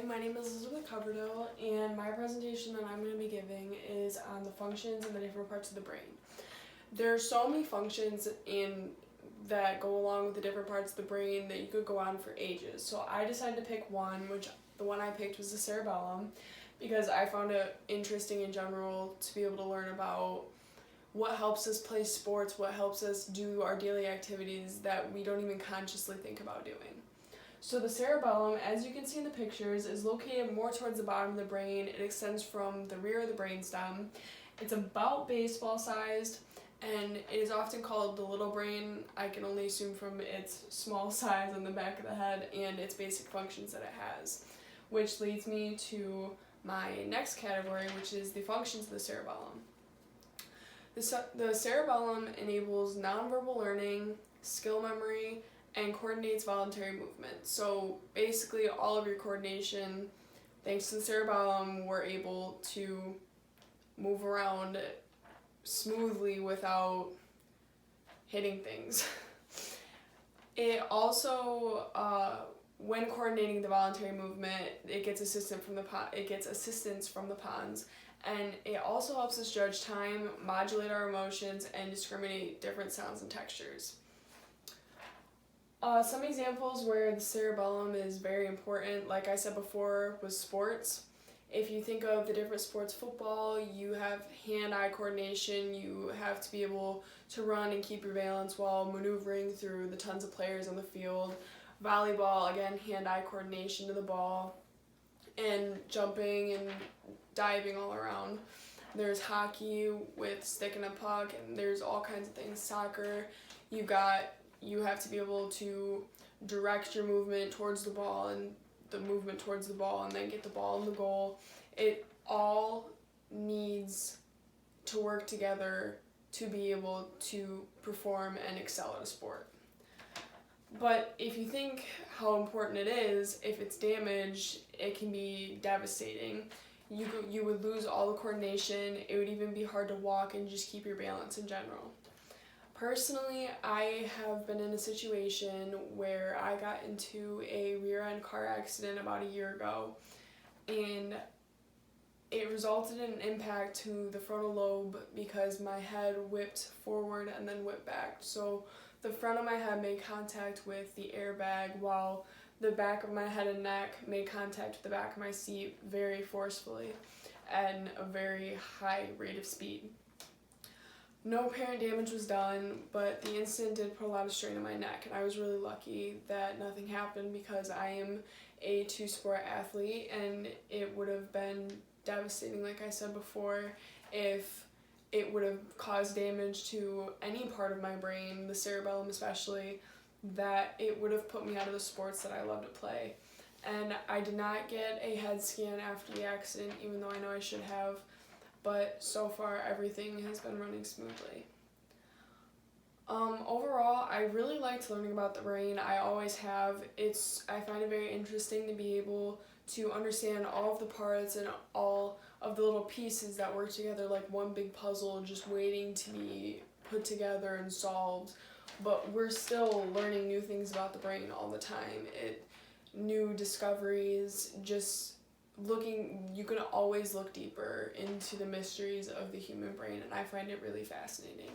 my name is Elizabeth Coverdale, and my presentation that I'm going to be giving is on the functions and the different parts of the brain. There are so many functions that go along with the different parts of the brain that you could go on for ages. So I decided to pick one, which the one I picked was the cerebellum, because I found it interesting in general to be able to learn about what helps us play sports, what helps us do our daily activities that we don't even consciously think about doing. So the cerebellum, as you can see in the pictures, is located more towards the bottom of the brain. It extends from the rear of the brainstem. It's about baseball sized, and it is often called the little brain. I can only assume from its small size on the back of the head and its basic functions that it has. Which leads me to my next category, which is the functions of the cerebellum. The cerebellum enables nonverbal learning, skill memory, and coordinates voluntary movement. So basically all of your coordination, thanks to the cerebellum, we're able to move around smoothly without hitting things. It also, when coordinating the voluntary movement, it gets assistance from the pons, and it also helps us judge time, modulate our emotions, and discriminate different sounds and textures. Some examples where the cerebellum is very important, like I said before, was sports. If you think of the different sports, football, you have hand-eye coordination, you have to be able to run and keep your balance while maneuvering through the tons of players on the field. Volleyball, again, hand-eye coordination to the ball, and jumping and diving all around. There's hockey with stick and a puck, and there's all kinds of things. Soccer, you have to be able to direct your movement towards the ball and the movement towards the ball and then get the ball in the goal. It all needs to work together to be able to perform and excel at a sport. But if you think how important it is, if it's damaged, it can be devastating. You would lose all the coordination. It would even be hard to walk and just keep your balance in general. Personally, I have been in a situation where I got into a rear-end car accident about a year ago, and it resulted in an impact to the frontal lobe because my head whipped forward and then whipped back. So the front of my head made contact with the airbag while the back of my head and neck made contact with the back of my seat very forcefully at a very high rate of speed. No apparent damage was done, but the incident did put a lot of strain on my neck, and I was really lucky that nothing happened because I am a two-sport athlete, and it would have been devastating, like I said before, if it would have caused damage to any part of my brain, the cerebellum especially, that it would have put me out of the sports that I love to play. And I did not get a head scan after the accident, even though I know I should have. But so far everything has been running smoothly. Overall, I really liked learning about the brain. I always have. I find it very interesting to be able to understand all of the parts and all of the little pieces that work together like one big puzzle just waiting to be put together and solved. But we're still learning new things about the brain all the time. New discoveries, you can always look deeper into the mysteries of the human brain, and I find it really fascinating.